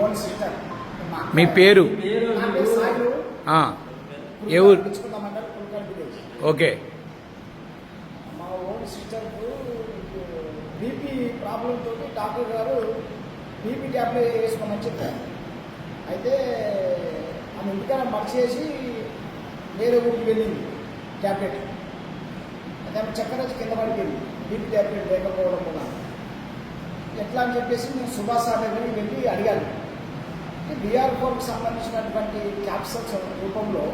Own sister. మీ పేరు? నా పేరు సాయిలు. ఏ ఊరు? పుచ్చుకుందామంటారు పుల్కాల్ విలేజ్. ఓకే. మా ఓన్ సిస్టర్కు బీపీ ప్రాబ్లం తోటి డాక్టర్ గారు బీపీ ట్యాబ్లెట్ వేసుకోమని చెప్పారు. అయితే ఆమె ఇంటికైనా మర్చేసి వేరే ఊరికి వెళ్ళింది ట్యాబ్లెట్. అయితే ఆమె చక్కెర వచ్చి కింద పడిపోయింది బీపీ ట్యాబ్లెట్ లేకపోవడం వల్ల. ఎట్లా అని చెప్పేసి నేను సుభాష్ సార్ దగ్గరికి వెళ్ళి అడిగాను. BR4కి సంబంధించినటువంటి క్యాప్సూల్స్ రూపంలో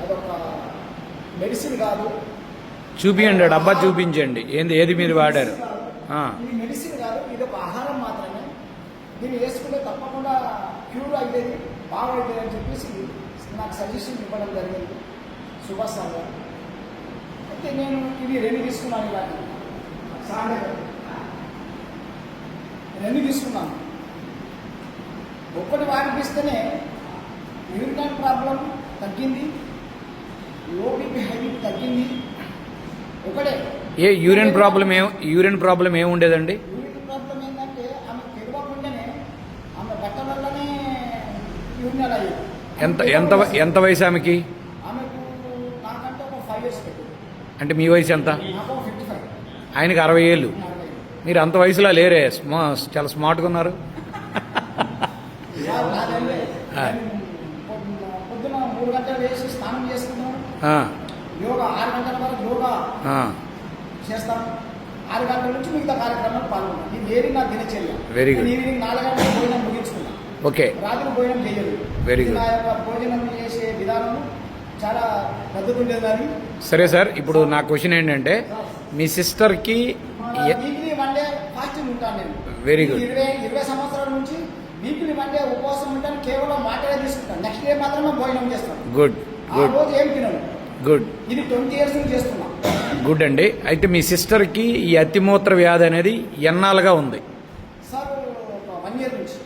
అదొక మెడిసిన్ కాదు. చూపించండి, డబ్బా చూపించండి, ఏది మీరు వాడారు. ఇది మెడిసిన్ కాదు, ఇది ఒక ఆహారం మాత్రమే. దీన్ని వేసుకుంటే తప్పకుండా క్యూర్ అయ్యేది, బాగా అవుతుంది అని చెప్పేసి నాకు సజెషన్ ఇవ్వడం జరిగింది సుభాష్ సార్ గారు. అయితే నేను ఇది 2 తీసుకున్నాను. ఇలాంటి సార్ రెండు తీసుకున్నాను. ఒక్కటి వాడిపిస్తేనే యూరినరీ ప్రాబ్లం తగ్గింది, లో బీపీ హై బీపీ తగ్గింది. ఒకటే యూరిన్ ప్రాబ్లం ఏముండేదండి? యూరిన్ ప్రాబ్లం ఏంటంటే ఆమె తెలియకుండానే ఆమె బట్ట వల్లనే యూరినరీ అయ్యేది. ఎంత వయసు ఆమెకి? ఆమెకు నాకంటే ఒక 5 years పెట్టింది. అంటే మీ వయసు ఎంత? నాకు 55. ఆయనకి 60 ఏళ్ళు. మీరు అంత వయసులో లేరే, చాలా స్మార్ట్గా ఉన్నారు. పొద్దున 3 గంటలు వేసి స్నానం చేసుకున్నాం. యోగా 6 గంటల వరకు యోగా చేస్తాం. 6 గంటల నుంచి మిగతా కార్యక్రమాలు పాల్గొన్నాం. ఇది ఏది నా దినచర్య. Very good. ఈవినింగ్ 4 గంటలకు భోజనం ముగించుకున్నాం. ఓకే. రాత్రి భోజనం చేయలేదు. Very good. నా యొక్క భోజనం చేసే విధానం చాలా పద్ధతి ఉండేది. సరే సార్, ఇప్పుడు నా క్వశ్చన్ ఏంటంటే మీ సిస్టర్కి వీక్లీ 1 day ఫాస్టింగ్ ఉంటాను నేను. Very good. 20 సంవత్సరాల నుంచి వీక్లీ 1 day ఉపవాసం ఉంటాను. కేవలం వాటరే తీసుకుంటాను. నెక్స్ట్ డే మాత్రమే భోజనం చేస్తాను. Good good. రోజు ఏం తినను. గుడ్. ఇది 20 years నుంచి చేస్తున్నా. గుడ్ అండి. అయితే మీ సిస్టర్కి ఈ అతిమూత్ర వ్యాధి అనేది ఎన్నాళ్ళుగా ఉంది? సార్ ఒక 1 year నుంచి.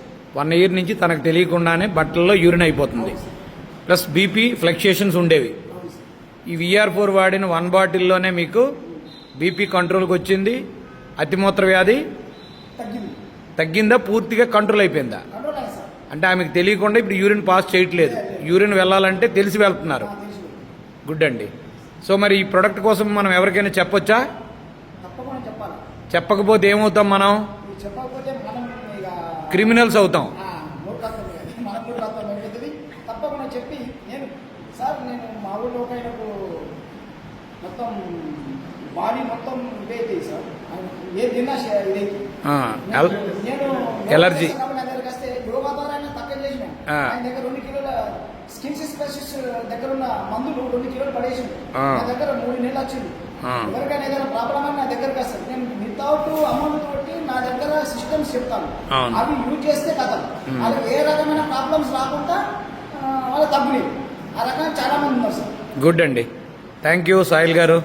1 year నుంచి తనకు తెలియకుండానే బట్టల్లో యూరిన్ అయిపోతుంది, ప్లస్ బీపీ ఫ్లక్చుయేషన్స్ ఉండేవి. ఈ VR4 వాడిన 1 బాటిల్లోనే మీకు బీపీ కంట్రోల్కి వచ్చింది, అతిమూత్ర వ్యాధి తగ్గిందా, పూర్తిగా కంట్రోల్ అయిపోయిందా? అంటే ఆమెకు తెలియకుండా ఇప్పుడు యూరిన్ పాస్ చేయట్లేదు, యూరిన్ వెళ్ళాలంటే తెలిసి వెళ్తున్నారు. గుడ్ అండి. సో మరి ఈ ప్రొడక్ట్ కోసం మనం ఎవరికైనా చెప్పొచ్చా? చెప్పకపోతే ఏమవుతాం మనం? క్రిమినల్స్ అవుతాం. తప్పకుండా చెప్పి నేను మా ఊళ్ళో ఒకైనకు మొత్తం బాడీ మొత్తం ఇదైతే సార్, ఏ తిన్నా ఇదైతే నేను ఎలర్జీ దగ్గరికి వస్తే యోగా ద్వారా తక్కువ చేసిన. ఆయన దగ్గర 2 కిలోల స్కిన్ స్పెషలిస్ట్ దగ్గర ఉన్న మందులు 2 కిలోలు పడేసి నా దగ్గర 3 నెలలు వచ్చింది. ఎవరికైనా ఏదైనా ప్రాబ్లం అని నా దగ్గరికి వస్తారు. నేను వితౌట్ అమౌంట్ తోటి నా దగ్గర సిస్టమ్స్ చెప్తాను, అవి యూజ్ చేస్తే కథ వాళ్ళకి ఏ రకమైన ప్రాబ్లమ్స్ రాకుండా వాళ్ళు తగ్గులేదు. ఆ రకంగా చాలా మంది ఉన్నారు సార్. గుడ్ అండి. థ్యాంక్ యూ సాయిల్ గారు.